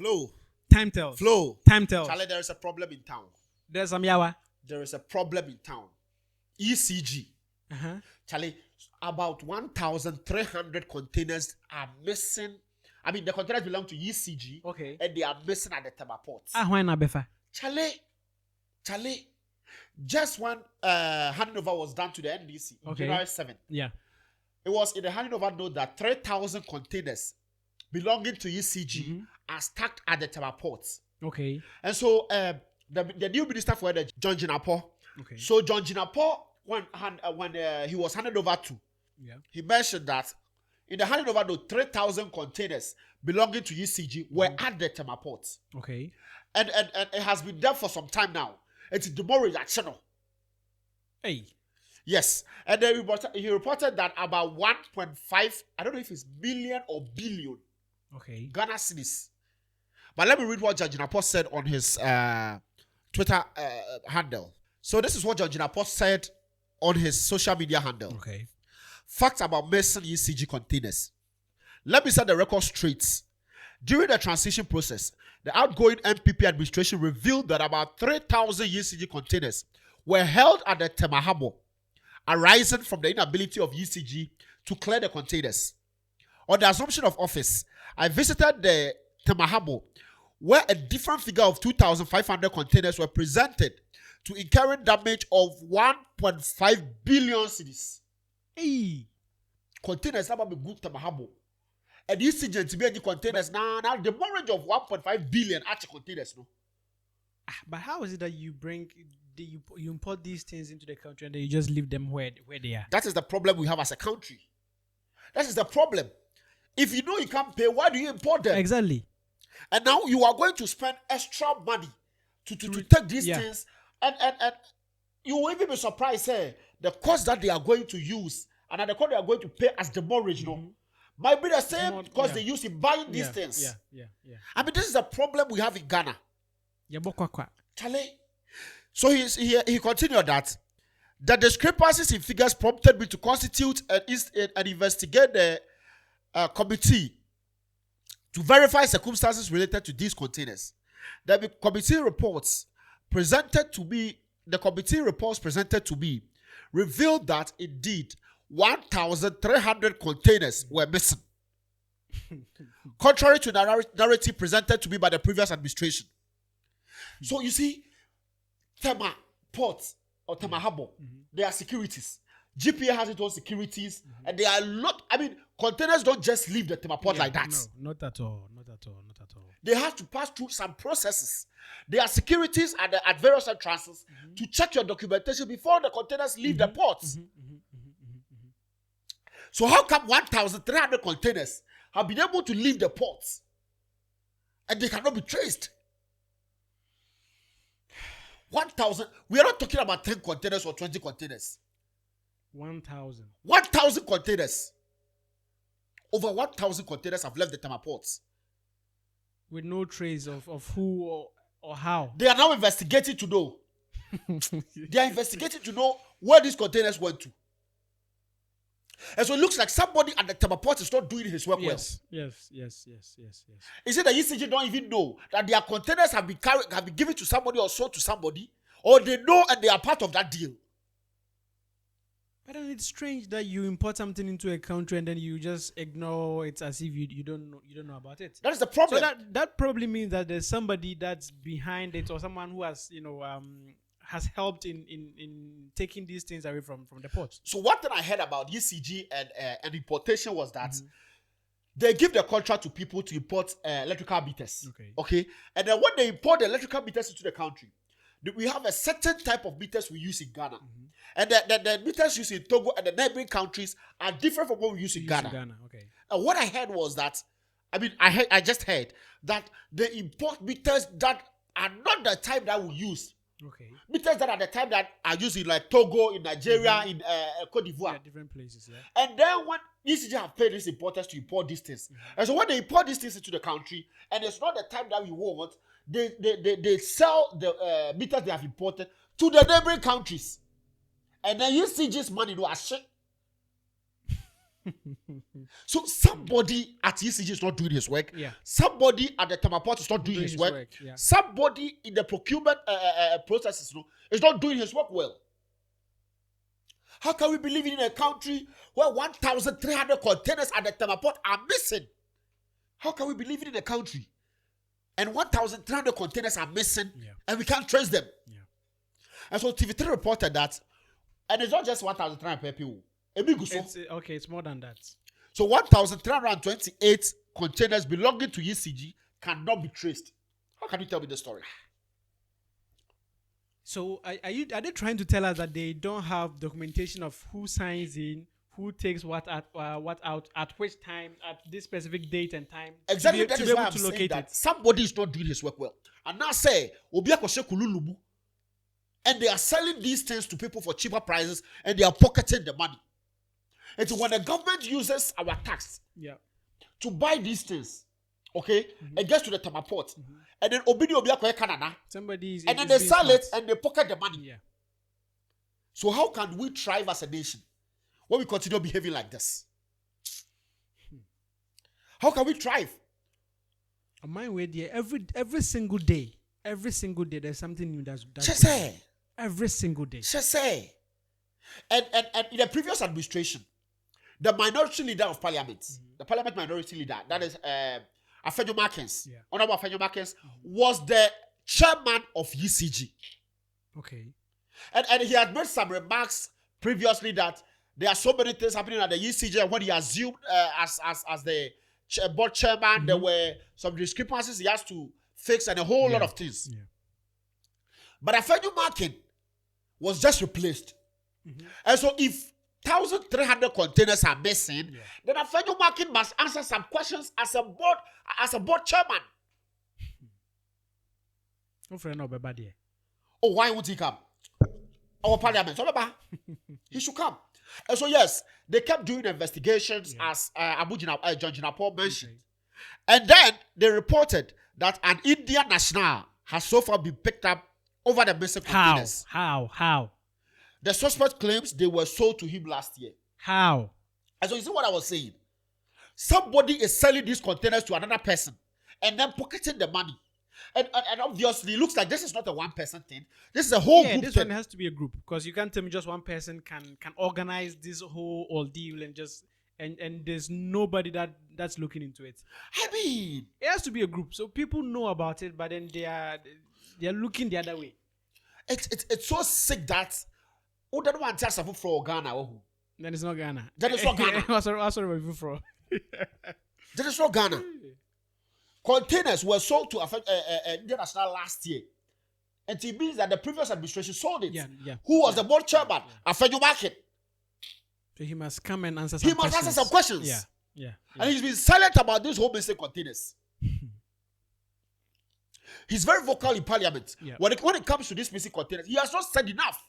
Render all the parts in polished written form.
Flow. Time tells. Flow. Time tells. Charlie, there is a problem in town. There's some yawa. There is a problem in town. ECG. Charlie, about 1,300 containers are missing. I mean, the containers belong to ECG. Okay. And they are missing at the Tema ports. Why not befa? Charlie, just one handover was done to the NDC on January 7th. Yeah. It was in the handover note that 3,000 containers belonging to ECG are stacked at the Tema ports. Okay. And so the new minister for the John Jinapo. Okay. So John Jinapo, when he was handed over to, he mentioned that in the handed over note, 3,000 containers belonging to ECG were at the Tema ports. Okay. And it has been there for some time now. It's demoralized that channel. Hey. Yes. And then he reported that about 1.5, I don't know if it's million or billion, Ghana cedis. But let me read what Judge Napo said on his Twitter handle. So this is what Judge Napo said on his social media handle. Okay. Facts about missing ECG containers. Let me set the record straight. During the transition process, the outgoing MPP administration revealed that about 3,000 ECG containers were held at the Tema Harbour, arising from the inability of ECG to clear the containers. On the assumption of office, I visited the Tema Harbour, where a different figure of 2,500 containers were presented to incurring damage of 1.5 billion cedis. Hey. Containers never be good Tema Harbour. And ECG to be any containers now the mortgage of 1.5 billion actual containers, no. But how is it that you you import these things into the country and then you just leave them where they are? That is the problem we have as a country. That is the problem. If you know you can't pay, why do you import them? Exactly. And now you are going to spend extra money to take these things, and you will even be surprised, the cost that they are going to use and the cost they are going to pay as the mortgage, might be the same cost they use in buying these things. Yeah. I mean, this is the problem we have in Ghana. Charlie. So he continued that the discrepancies in figures prompted me to constitute an investigate the committee to verify circumstances related to these containers. The committee reports presented to me revealed that indeed 1,300 containers were missing, contrary to the narrative presented to me by the previous administration. So you see, Tema ports or Tema Harbour, they are securities. GPA has its own securities, and they are not. I mean, containers don't just leave the Tema port like that. No, not at all. They have to pass through some processes. There are securities at various entrances to check your documentation before the containers leave the ports. So how come 1,300 containers have been able to leave the ports and they cannot be traced? 1,000. We are not talking about 10 containers or 20 containers. 1,000. 1,000 containers. Over 1,000 containers have left the Tema ports. With no trace of who or how. They are now investigating to know. They are investigating to know where these containers went to. And so it looks like somebody at the Tema port is not doing his work well. Yes. Is it that ECG don't even know that their containers have been given to somebody or sold to somebody, or they know and they are part of that deal? But then it's strange that you import something into a country and then you just ignore it as if you don't know about it. That is the problem. So that probably means that there's somebody that's behind it, or someone who has has helped in taking these things away from the ports. So one thing I heard about ECG and importation was that they give the contract to people to import electrical meters. Okay. And then when they import the electrical meters into the country, we have a certain type of meters we use in Ghana. And the meters used in Togo and the neighboring countries are different from what we use in Ghana. And what I heard was that, I just heard that they import meters that are not the type that we use. Meters that are the type that are used in like Togo, in Nigeria, in Cote d'Ivoire. Different places, And then when ECG have paid these importers to import these things, and so when they import these things into the country, and it's not the type that we want, they sell the meters they have imported to the neighboring countries. And then ECG's money do a shit. So somebody at ECG is not doing his work. Yeah. Somebody at the Tamaport is not doing his work. Yeah. Somebody in the procurement processes is not doing his work well. How can we be living in a country where 1,300 containers at the Tamaport are missing? How can we be living in a country and 1,300 containers are missing and we can't trace them? Yeah. And so TV3 reported that, and it's not just 1,300 people. It's more than that. So 1,328 containers belonging to ECG cannot be traced. How can you tell me the story? So are they trying to tell us that they don't have documentation of who signs in, who takes what out at which time, at this specific date and time? Exactly. That is why I'm saying that somebody is not doing his work well. And now say, and they are selling these things to people for cheaper prices and they are pocketing the money. And so when the government uses our tax to buy these things, it gets to the Tamaport, and then Canada, and then they sell it and they pocket the money. Yeah. So how can we thrive as a nation when we continue behaving like this? How can we thrive? On my way there, every single day, there's something new that's every single day. And in the previous administration, the minority leader of parliament, the parliament minority leader, that is Afenyo Markins, Honorable Afenyo Markins, was the chairman of ECG. Okay. And he had made some remarks previously that there are so many things happening at the ECG, and when he assumed as the board chairman, there were some discrepancies he has to fix and a whole lot of things. Yeah. But Afenyo Markins was just replaced. And so if 1,300 containers are missing, then Afenyo Markins must answer some questions as a board chairman. Oh, why won't he come? Our parliament. He should come. And so yes, they kept doing investigations as John Jinapor mentioned. And then they reported that an Indian national has so far been picked up over the missing containers. How? The suspect claims they were sold to him last year. How? And so you see what I was saying? Somebody is selling these containers to another person and then pocketing the money. And obviously, it looks like this is not a one-person thing. This is a whole group. This one has to be a group, because you can't tell me just one person can organize this whole ordeal and there's nobody that's looking into it. I mean, it has to be a group, so people know about it, but then they are looking the other way. It's so sick that don't want to tell something from Ghana. Then it's not Ghana. That is not Ghana. That is not Ghana. Containers were sold to Indian National last year. And it means that the previous administration sold it. Yeah. Who was the board chairman? Afenyo Markins. So he must come and answer some questions. He must answer some questions. Yeah. And he's been silent about these whole missing containers. He's very vocal in parliament. Yeah. When it comes to these missing containers, he has not said enough.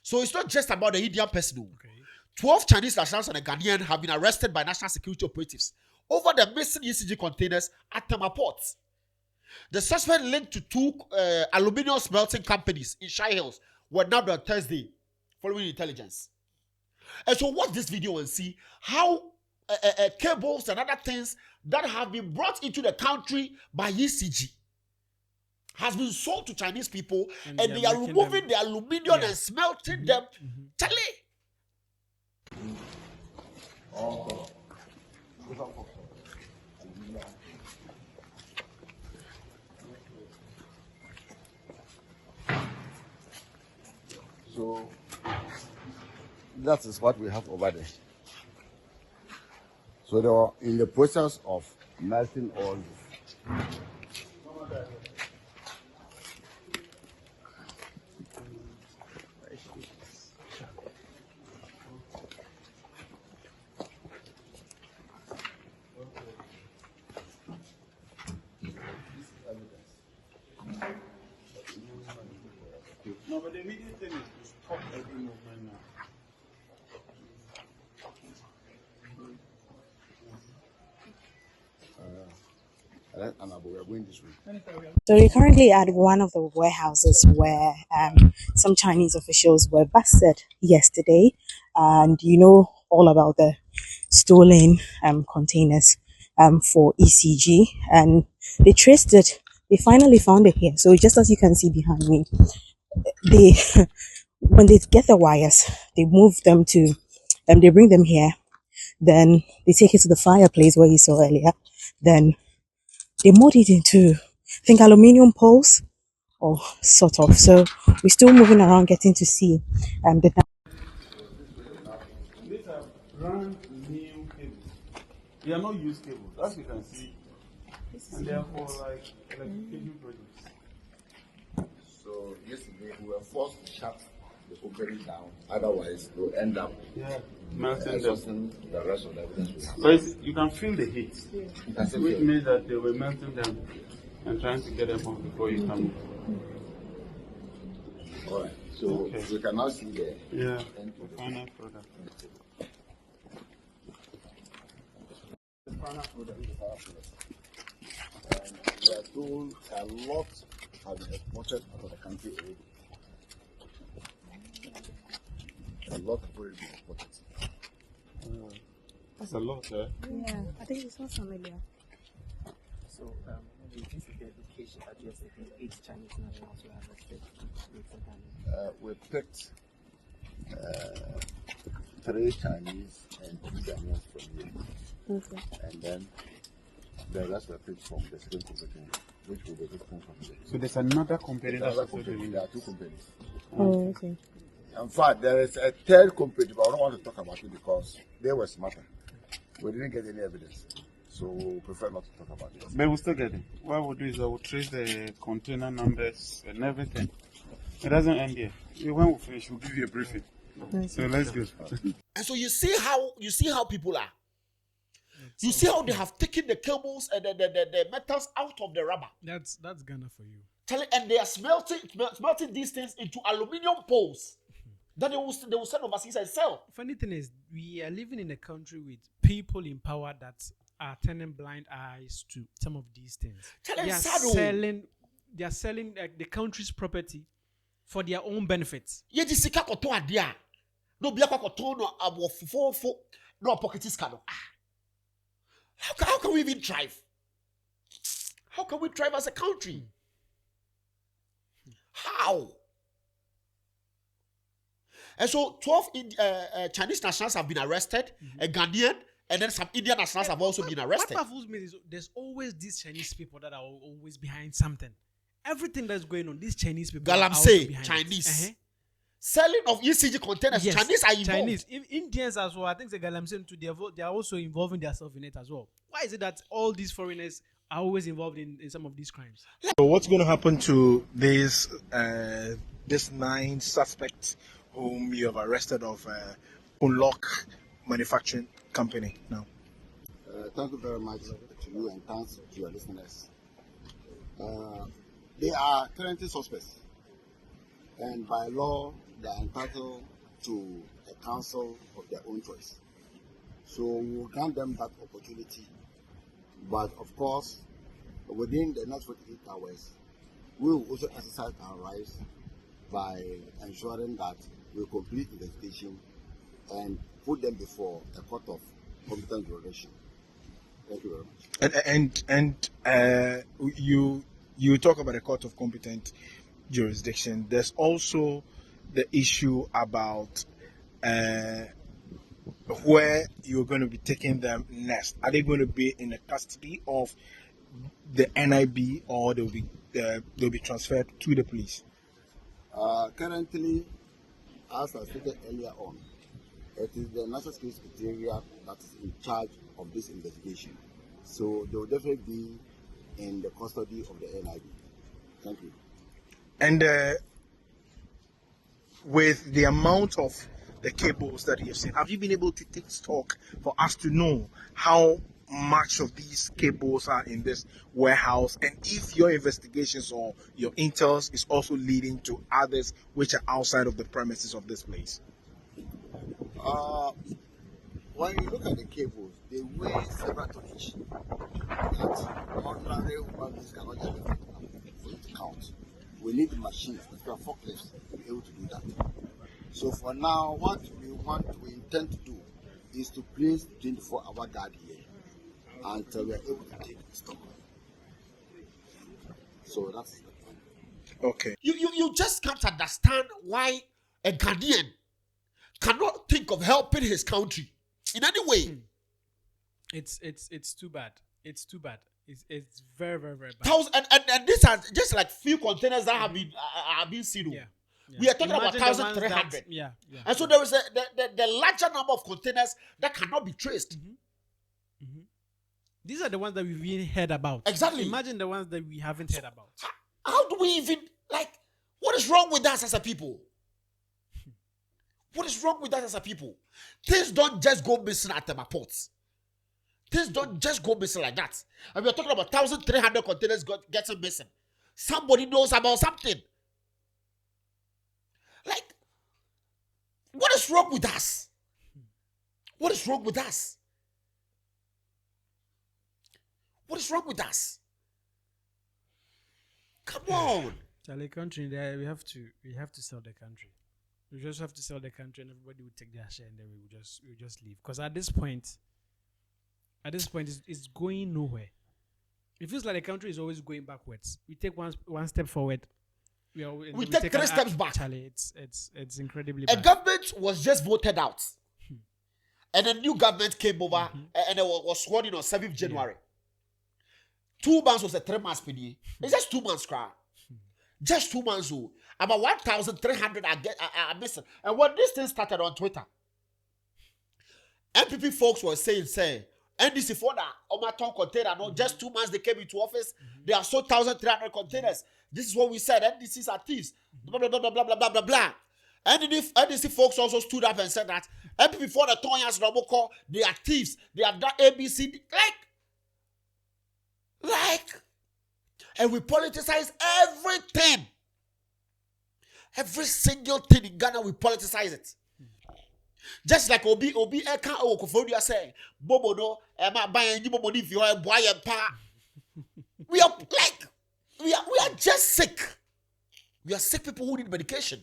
So it's not just about the Indian person. Okay. 12 Chinese nationals and a Ghanaian have been arrested by national security operatives over the missing ECG containers at Tamaport. The suspect linked to two aluminium smelting companies in Shire Hills were nabbed on Thursday, following intelligence. And so watch this video and see how cables and other things that have been brought into the country by ECG has been sold to Chinese people, and they are removing the aluminium and smelting them. Charlie. So that is what we have over there. So they are in the process of melting all this. No, but the immediate thing is to stop every movement now. We are going this way. So we're currently at one of the warehouses where some Chinese officials were busted yesterday, and you know all about the stolen containers for ECG, and they traced it. They finally found it here. So just as you can see behind me, they when they get the wires, they move them to they bring them here. Then they take it to the fireplace where you saw earlier. Then they mold it into, I think, aluminium poles or sort of. So we're still moving around getting to see the These are brand new cables. They are not used cables, as you can see. And they are for like electrification projects. So yesterday we were forced to shut the opening down. Otherwise, we'll end up Melting them. exhausting the rest of the evidence. So you can feel the heat, which means that they were melting them and trying to get them off before you come. All right. So we can now see the final product. The final product is the final product. And we are told a lot have been exported out of the country already. A lot have already been exported. That's a lot, eh? Yeah, I think it's not familiar. So, this is the location address that the 8 Chinese nationals were arrested. We picked 3 Chinese and 2 Ghanaians from here. Okay. And then the rest were picked from the second company, which will be different from here. So there's another company that's also Company. doing There that. are 2 companies. Oh, okay. In fact, there is a 3rd company, but I don't want to talk about it because they were smarter. We didn't get any evidence, so we prefer not to talk about it. But we'll still get it. What we'll do is we'll trace the container numbers and everything. It doesn't end here. When we finish, we'll give you a briefing. So let's go. And so you see how people are. You see how they have taken the cables and the metals out of the rubber. That's Ghana for you. And they are smelting these things into aluminium poles that they will send overseas and sell. Funny thing is, we are living in a country with people in power that are turning blind eyes to some of these things. They are selling the country's property for their own benefits. No be akwakoto no abofofo no pocket scandal. How can we even thrive? How can we thrive as a country? How? And so 12 Chinese nationals have been arrested, a Ghanaian, and then some Indian nationals have also been arrested. What baffles me is there's always these Chinese people that are always behind something. Everything that's going on, these Chinese people are always behind Chinese. Selling of ECG containers, yes, Chinese are involved. Chinese. Indians as well, I think the Galamsey too, they are also involving themselves in it as well. Why is it that all these foreigners are always involved in some of these crimes? So what's going to happen to these 9 suspects whom you have arrested of Unlock Manufacturing Company now? Thank you very much to you and thanks to your listeners. They are currently suspects, and by law they are entitled to a counsel of their own choice. So we will grant them that opportunity, but of course within the next 48 hours we will also exercise our rights by ensuring that we complete investigation and put them before a court of competent jurisdiction. Thank you very much. And you talk about a court of competent jurisdiction. There's also the issue about where you're going to be taking them next. Are they going to be in the custody of the NIB or they'll be transferred to the police? Currently, as I stated earlier on, it is the National Security Secretariat that is in charge of this investigation. So they will definitely be in the custody of the NIB. Thank you. And with the amount of the cables that you've seen, have you been able to take stock for us to know how much of these cables are in this warehouse, and if your investigations or your intels is also leading to others which are outside of the premises of this place? When you look at the cables, they weigh several tonnage that ordinary human beings cannot just lift for you to count. We need machines, special forklifts, to be able to do that. So for now, what we intend to do is to place 24-hour guard here until we are able to take stock. So that's the plan. Okay. You just can't understand why a Ghanaian cannot think of helping his country in any way. It's too bad. It's too bad. It's very, very, very bad. And these are just like few containers that have been seen. Yeah. We are talking Imagine about the ones 1,300. Yeah. And so there is the larger number of containers that cannot be traced. These are the ones that we've even heard about. Exactly. Imagine the ones that we haven't heard about. How do we even, like, what is wrong with us as a people? What is wrong with us as a people? Things don't just go missing at the ports. Things don't just go missing like that. And we are talking about 1,300 containers getting missing. Somebody knows about something. Like, what is wrong with us? What is wrong with us? What is wrong with us? Come on. Charlie, country there, we have to sell the country. We just have to sell the country, and everybody will take their share, and then we will just leave. Because at this point, it's going nowhere. It feels like the country is always going backwards. We take one step forward. We take 3 steps back. Charlie, it's incredibly A bad. government was just voted out. And a new government came over and it was sworn in on 7th January. 2 months was a 3 months PD. It's just 2 months, cry. Just 2 months. About 1,300 are missing. And when this thing started on Twitter, MPP folks were saying, NDC for that, Omaton container, no, just 2 months they came into office, they are sold 1,300 containers. This is what we said, NDCs are thieves, blah, blah, blah, blah, blah, blah, blah, blah. NDC folks also stood up and said that MPP for the Tonyas Robocall, they are thieves, they have done ABC, like, and we politicize everything. Every single thing in Ghana, we politicize it. Just like Obi Eka Okofodia say, Bobo no, Emma buying you Bobo if you are boy and pa. We are like, we are just sick. We are sick people who need medication.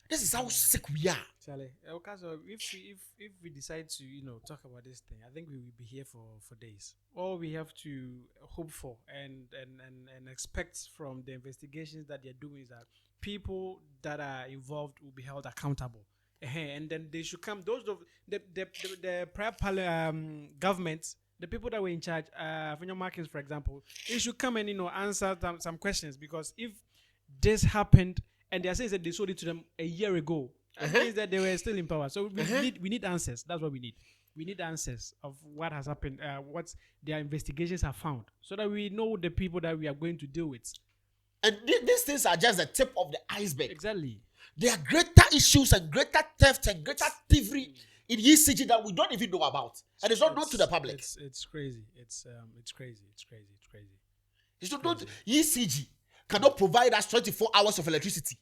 This is how sick we are. Charlie, okay, so if we decide to talk about this thing, I think we will be here for days. All we have to hope for and expect from the investigations that they're doing is that people that are involved will be held accountable, and then they should come. Those of the prior governments, the people that were in charge, Fenyo Markins, for example, they should come and answer some questions, because if this happened and they are saying that they sold it to them a year ago, it means that they were still in power. So we need answers. That's what we need. We need answers of what has happened, what their investigations have found, so that we know the people that we are going to deal with. And these things are just the tip of the iceberg. Exactly. There are greater issues and greater theft and greater thievery in ECG that we don't even know about, and it's not known to the public. It's crazy. It's crazy. It's not known. ECG cannot provide us 24 hours of electricity.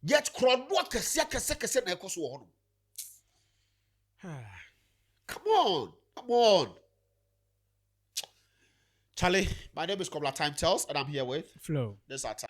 Yet, come on. Charlie, my name is Kobla Time Tells, and I'm here with Flo. This is our time.